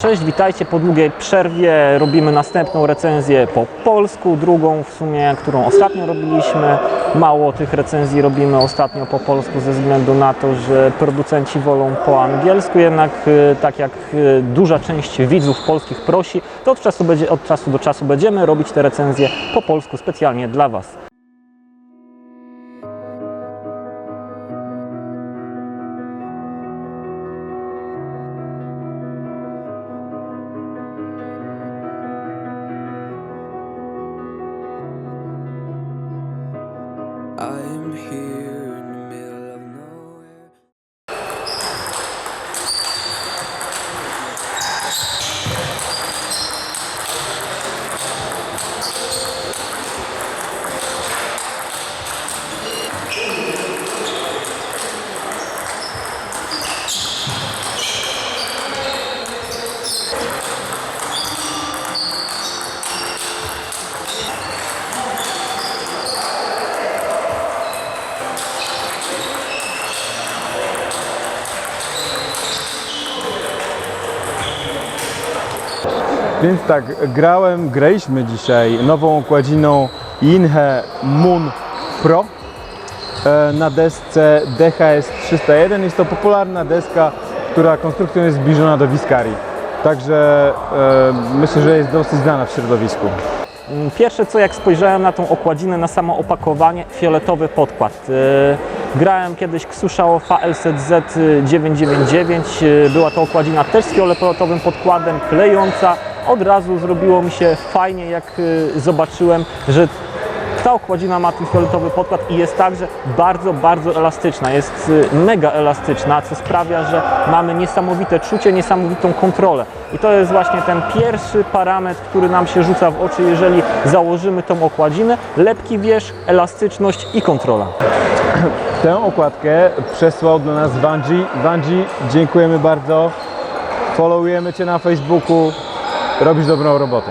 Cześć, witajcie. Po długiej przerwie robimy następną recenzję po polsku, drugą w sumie, którą ostatnio robiliśmy. Mało tych recenzji robimy ostatnio po polsku ze względu na to, że producenci wolą po angielsku, jednak tak jak duża część widzów polskich prosi, to od czasu do czasu będziemy robić te recenzje po polsku specjalnie dla Was. I'm here in the middle of nowhere. Więc tak, graliśmy dzisiaj nową okładziną Inhe Moon Pro na desce DHS 301. Jest to popularna deska, która konstrukcją jest zbliżona do Viscari. Także myślę, że jest dosyć znana w środowisku. Pierwsze co, jak spojrzałem na tą okładzinę, na samo opakowanie, fioletowy podkład. Grałem kiedyś Ksusza OFA LZZ 999, była to okładzina też z fioletowym podkładem, klejąca. Od razu zrobiło mi się fajnie, jak zobaczyłem, że ta okładzina ma ten fioletowy podkład i jest także bardzo elastyczna, jest mega elastyczna, co sprawia, że mamy niesamowite czucie, niesamowitą kontrolę. I to jest właśnie ten pierwszy parametr, który nam się rzuca w oczy, jeżeli założymy tą okładzinę. Lepki wierzch, elastyczność i kontrola. Tę okładkę przesłał do nas Vanji. Vanji, dziękujemy bardzo. Followujemy Cię na Facebooku. Robisz dobrą robotę.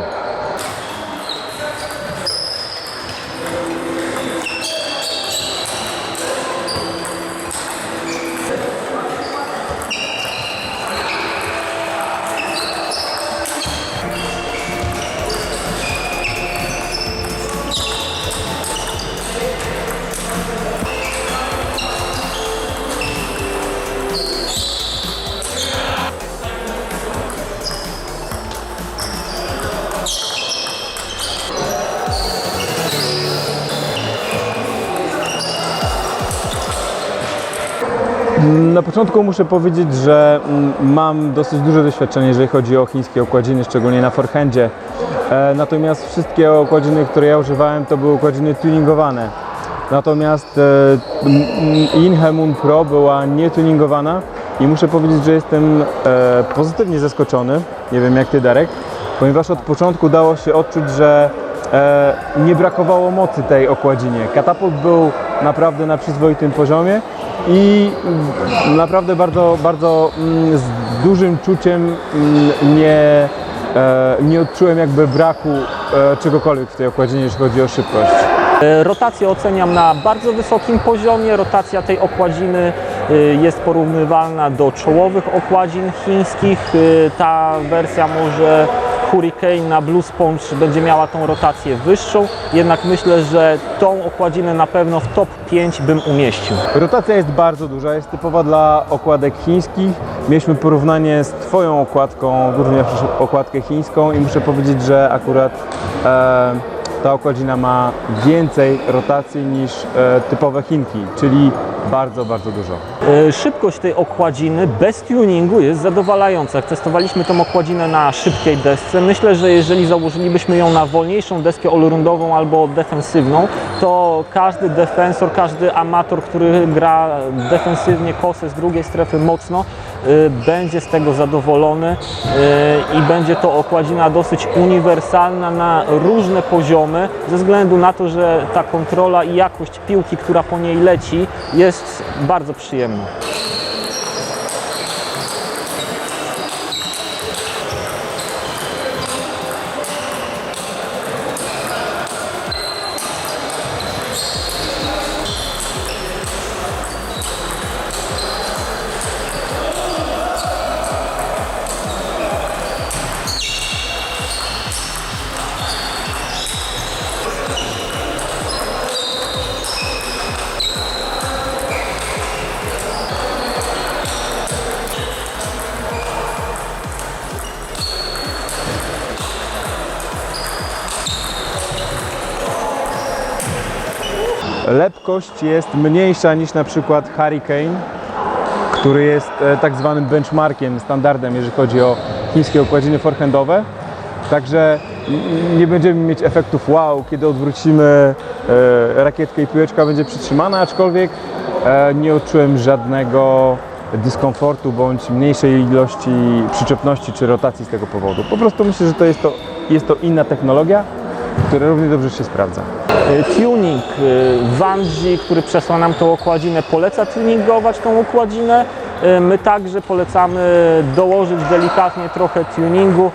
Na początku muszę powiedzieć, że mam dosyć duże doświadczenie, jeżeli chodzi o chińskie okładziny, szczególnie na forehandzie. Natomiast wszystkie okładziny, które ja używałem, to były okładziny tuningowane. Natomiast Inhe Moon Pro była nietuningowana i muszę powiedzieć, że jestem pozytywnie zaskoczony. Nie wiem jak Ty, Darek, ponieważ od początku dało się odczuć, że nie brakowało mocy tej okładzinie. Katapult był naprawdę na przyzwoitym poziomie i naprawdę bardzo z dużym czuciem nie odczułem jakby braku czegokolwiek w tej okładzinie, jeśli chodzi o szybkość. Rotację oceniam na bardzo wysokim poziomie. Rotacja tej okładziny jest porównywalna do czołowych okładzin chińskich. Ta wersja może Hurricane na Blue Sponge będzie miała tą rotację wyższą, jednak myślę, że tą okładzinę na pewno w top 5 bym umieścił. Rotacja jest bardzo duża, jest typowa dla okładek chińskich. Mieliśmy porównanie z Twoją okładką, również okładkę chińską i muszę powiedzieć, że akurat ta okładzina ma więcej rotacji niż typowe Chinki, czyli bardzo dużo. Szybkość tej okładziny bez tuningu jest zadowalająca. Testowaliśmy tą okładzinę na szybkiej desce. Myślę, że jeżeli założylibyśmy ją na wolniejszą deskę allroundową albo defensywną, to każdy defensor, każdy amator, który gra defensywnie kosę z drugiej strefy mocno, będzie z tego zadowolony i będzie to okładzina dosyć uniwersalna na różne poziomy, ze względu na to, że ta kontrola i jakość piłki, która po niej leci, jest bardzo przyjemna. Lepkość jest mniejsza niż na przykład Hurricane, który jest tak zwanym benchmarkiem, standardem, jeżeli chodzi o chińskie okładziny forehandowe. Także nie będziemy mieć efektów wow, kiedy odwrócimy rakietkę i piłeczka będzie przytrzymana, aczkolwiek nie odczułem żadnego dyskomfortu bądź mniejszej ilości przyczepności czy rotacji z tego powodu. Po prostu myślę, że jest to inna technologia, która równie dobrze się sprawdza. Tuning. Wanji, który przesłał nam tą okładzinę, poleca tuningować tą okładzinę. My także polecamy dołożyć delikatnie trochę tuningu,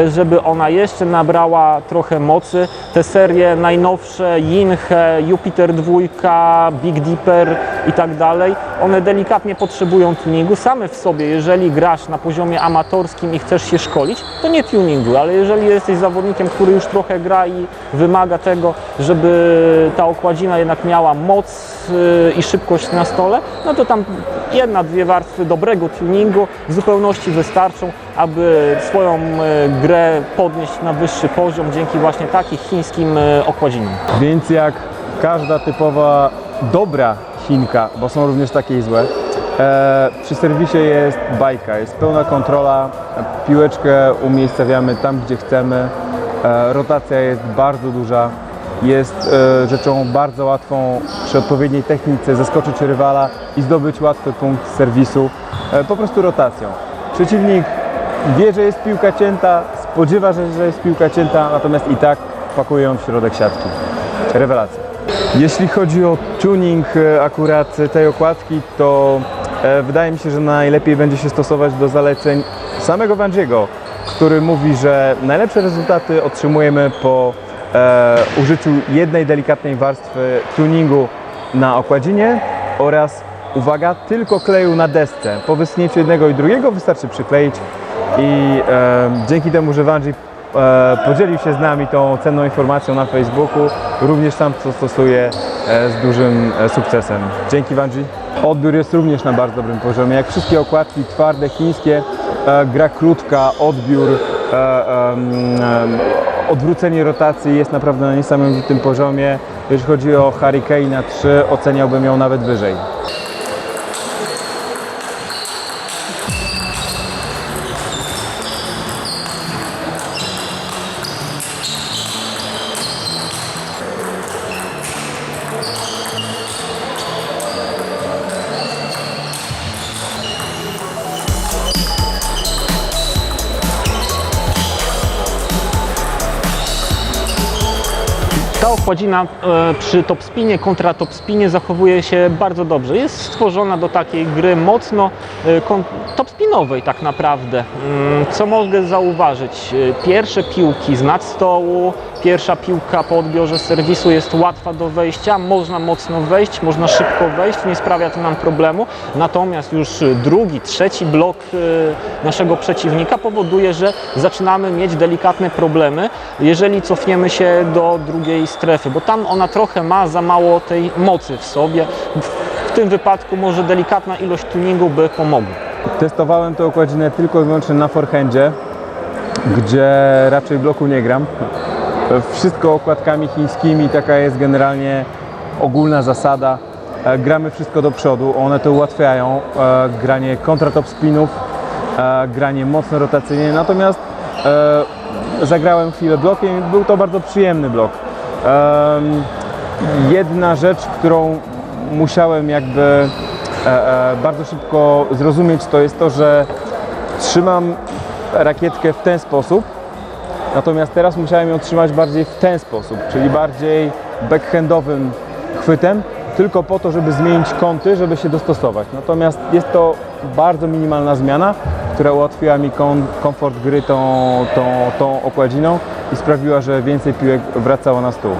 żeby ona jeszcze nabrała trochę mocy. Te serie najnowsze, Yinhe, Jupiter 2, Big Dipper i tak dalej, one delikatnie potrzebują tuningu. Same w sobie, jeżeli grasz na poziomie amatorskim i chcesz się szkolić, to nie tuningu, ale jeżeli jesteś zawodnikiem, który już trochę gra i wymaga tego, żeby ta okładzina jednak miała moc i szybkość na stole, no to tam jedna, dwie warstwy dobrego tuningu w zupełności wystarczą, aby swoją grę podnieść na wyższy poziom dzięki właśnie takim chińskim okładzinom. Więc jak każda typowa dobra Chinka, bo są również takie i złe, przy serwisie jest bajka, jest pełna kontrola, piłeczkę umiejscawiamy tam, gdzie chcemy, rotacja jest bardzo duża, jest rzeczą bardzo łatwą przy odpowiedniej technice zaskoczyć rywala i zdobyć łatwy punkt z serwisu, po prostu rotacją. Przeciwnik wie, że jest piłka cięta, spodziewa się, że jest piłka cięta, natomiast i tak pakuje ją w środek siatki. Rewelacja. Jeśli chodzi o tuning akurat tej okładki, to wydaje mi się, że najlepiej będzie się stosować do zaleceń samego Wanjiego, który mówi, że najlepsze rezultaty otrzymujemy po użyciu jednej delikatnej warstwy tuningu na okładzinie oraz, uwaga, tylko kleju na desce. Po wysunięciu jednego i drugiego wystarczy przykleić i dzięki temu, że Wanji podzielił się z nami tą cenną informacją na Facebooku, również sam to stosuje z dużym sukcesem. Dzięki Wanji. Odbiór jest również na bardzo dobrym poziomie. Jak wszystkie okładki twarde, chińskie, gra krótka, odbiór, odwrócenie rotacji jest naprawdę na niesamowitym poziomie. Jeśli chodzi o Hurricane 3, oceniałbym ją nawet wyżej. Ta okładzina przy topspinie, kontra topspinie zachowuje się bardzo dobrze. Jest stworzona do takiej gry mocno topspinowej tak naprawdę. Co mogę zauważyć? Pierwsze piłki z nad stołu, pierwsza piłka po odbiorze serwisu jest łatwa do wejścia, można mocno wejść, można szybko wejść, nie sprawia to nam problemu. Natomiast już drugi, trzeci blok naszego przeciwnika powoduje, że zaczynamy mieć delikatne problemy, jeżeli cofniemy się do drugiej strefy, bo tam ona trochę ma za mało tej mocy w sobie. W tym wypadku może delikatna ilość tuningu by pomogła. Testowałem tę okładzinę tylko i wyłącznie na forehandzie, gdzie raczej bloku nie gram. Wszystko okładkami chińskimi, taka jest generalnie ogólna zasada. Gramy wszystko do przodu, one to ułatwiają, granie kontratop spinów, granie mocno rotacyjnie, natomiast zagrałem chwilę blokiem, był to bardzo przyjemny blok. Jedna rzecz, którą musiałem jakby bardzo szybko zrozumieć, to jest to, że trzymam rakietkę w ten sposób, natomiast teraz musiałem ją trzymać bardziej w ten sposób, czyli bardziej backhandowym chwytem, tylko po to, żeby zmienić kąty, żeby się dostosować. Natomiast jest to bardzo minimalna zmiana, która ułatwiła mi komfort gry tą okładziną i sprawiła, że więcej piłek wracało na stół.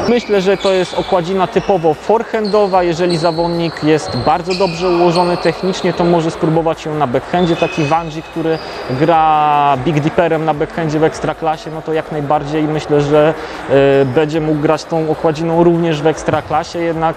Myślę, że to jest okładzina typowo forehandowa. Jeżeli zawodnik jest bardzo dobrze ułożony technicznie, to może spróbować ją na backhandzie. Taki Wanji, który gra Big Dipperem na backhandzie w Ekstraklasie, no to jak najbardziej myślę, że będzie mógł grać tą okładziną również w Ekstraklasie. Jednak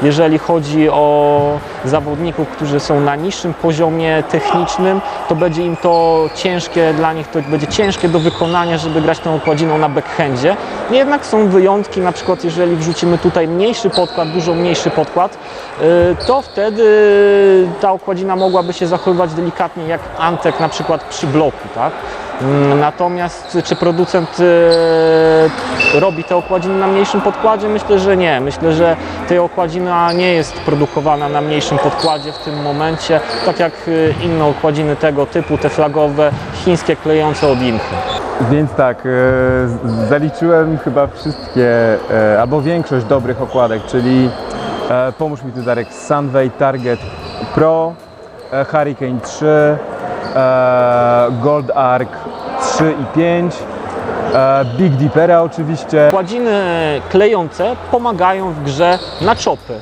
jeżeli chodzi o zawodników, którzy są na niższym poziomie technicznym, to będzie im to ciężkie, dla nich to będzie ciężkie do wykonania, żeby grać tą okładziną na backhandzie. Jednak są wyjątki, okładki, na przykład jeżeli wrzucimy tutaj mniejszy podkład, dużo mniejszy podkład, to wtedy ta okładzina mogłaby się zachowywać delikatnie jak Antek na przykład przy bloku, tak? Natomiast czy producent robi te okładziny na mniejszym podkładzie? Myślę, że nie. Myślę, że ta okładzina nie jest produkowana na mniejszym podkładzie w tym momencie, tak jak inne okładziny tego typu, te flagowe, chińskie klejące od Inchy. Więc tak, zaliczyłem chyba wszystkie, albo większość dobrych okładek, czyli pomóż mi tu Darek, Sunway Target Pro, Hurricane 3, Gold Arc 3 i 5, Big Dipera oczywiście. Okładziny klejące pomagają w grze na czopy.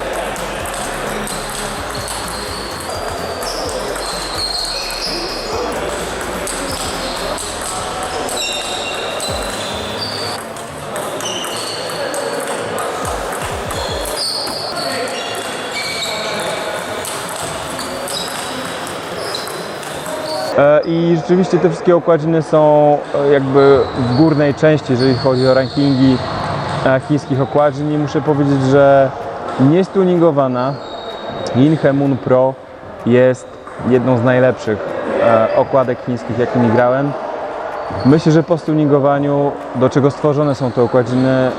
I rzeczywiście te wszystkie okładziny są jakby w górnej części, jeżeli chodzi o rankingi chińskich okładzin, i muszę powiedzieć, że niestuningowana Inhe Moon Pro jest jedną z najlepszych okładek chińskich, jakimi grałem. Myślę, że po stuningowaniu, do czego stworzone są te okładziny,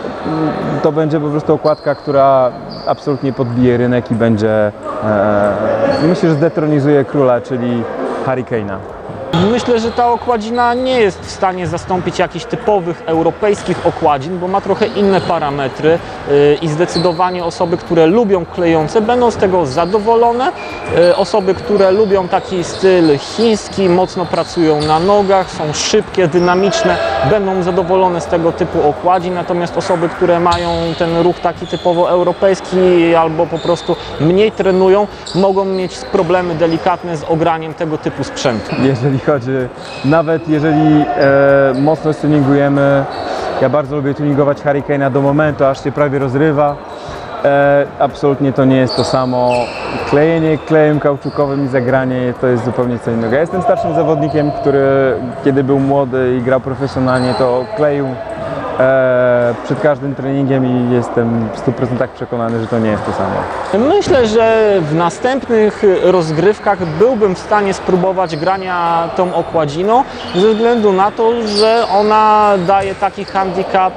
to będzie po prostu okładka, która absolutnie podbije rynek i będzie, myślę, że zdetronizuje króla, czyli Hurricane'a. Myślę, że ta okładzina nie jest w stanie zastąpić jakichś typowych europejskich okładzin, bo ma trochę inne parametry i zdecydowanie osoby, które lubią klejące, będą z tego zadowolone. Osoby, które lubią taki styl chiński, mocno pracują na nogach, są szybkie, dynamiczne, będą zadowolone z tego typu okładzin, natomiast osoby, które mają ten ruch taki typowo europejski albo po prostu mniej trenują, mogą mieć problemy delikatne z ograniem tego typu sprzętu. Jeżeli chodzi, nawet jeżeli mocno tuningujemy, ja bardzo lubię tuningować Hurricane'a do momentu, aż się prawie rozrywa. Absolutnie to nie jest to samo. Klejenie klejem kauczukowym i zagranie to jest zupełnie co innego. Ja jestem starszym zawodnikiem, który kiedy był młody i grał profesjonalnie, to kleił przed każdym treningiem i jestem w 100% przekonany, że to nie jest to samo. Myślę, że w następnych rozgrywkach byłbym w stanie spróbować grania tą okładziną, ze względu na to, że ona daje taki handicap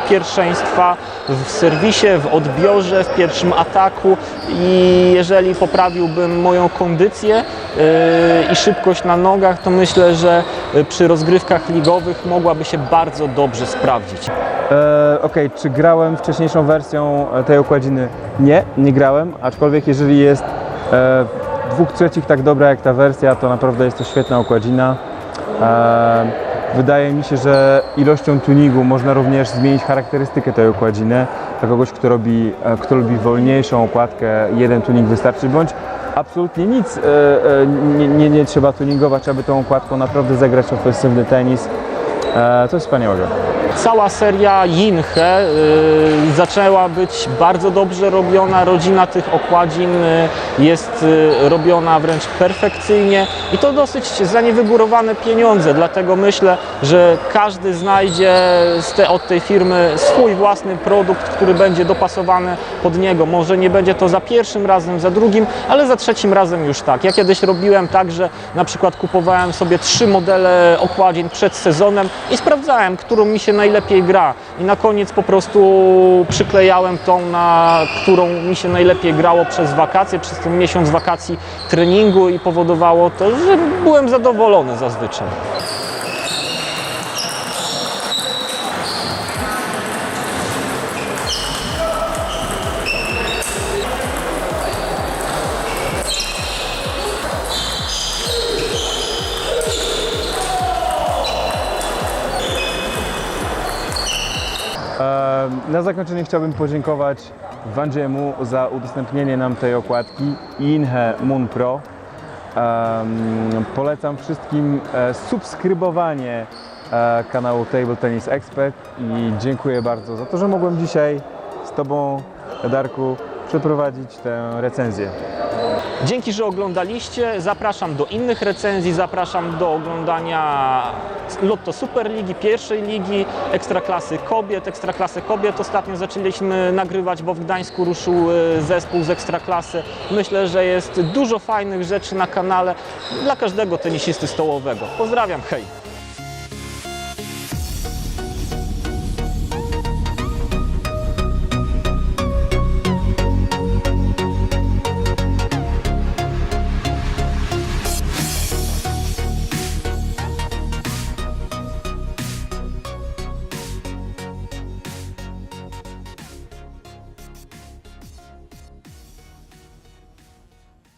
pierwszeństwa w serwisie, w odbiorze, w pierwszym ataku, i jeżeli poprawiłbym moją kondycję i szybkość na nogach, to myślę, że przy rozgrywkach ligowych mogłaby się bardzo dobrze sprawdzić. Okej, czy grałem wcześniejszą wersją tej okładziny? Nie grałem, aczkolwiek jeżeli jest 2/3 tak dobra jak ta wersja, to naprawdę jest to świetna okładzina. Wydaje mi się, że ilością tuningu można również zmienić charakterystykę tej okładziny. Dla kogoś, kto lubi wolniejszą okładkę, jeden tuning wystarczy, bądź absolutnie nic nie trzeba tuningować, aby tą okładką naprawdę zagrać ofensywny tenis. Coś wspaniałego. Cała seria Inhe zaczęła być bardzo dobrze robiona, rodzina tych okładzin jest robiona wręcz perfekcyjnie i to dosyć za niewygórowane pieniądze, dlatego myślę, że każdy znajdzie od tej firmy swój własny produkt, który będzie dopasowany pod niego. Może nie będzie to za pierwszym razem, za drugim, ale za trzecim razem już tak. Ja kiedyś robiłem tak, że na przykład kupowałem sobie 3 modele okładzin przed sezonem i sprawdzałem, którą mi się najlepiej gra, i na koniec po prostu przyklejałem tą, na którą mi się najlepiej grało przez wakacje, przez ten miesiąc wakacji treningu, i powodowało to, że byłem zadowolony zazwyczaj. Na zakończenie chciałbym podziękować Wandziemu za udostępnienie nam tej okładki Inhe Moon Pro. Polecam wszystkim subskrybowanie kanału Table Tennis Expert i dziękuję bardzo za to, że mogłem dzisiaj z Tobą, Darku, przeprowadzić tę recenzję. Dzięki, że oglądaliście. Zapraszam do innych recenzji, zapraszam do oglądania Lotto Superligi, pierwszej ligi, Ekstraklasy kobiet. Ostatnio zaczęliśmy nagrywać, bo w Gdańsku ruszył zespół z Ekstraklasy. Myślę, że jest dużo fajnych rzeczy na kanale dla każdego tenisisty stołowego. Pozdrawiam, hej!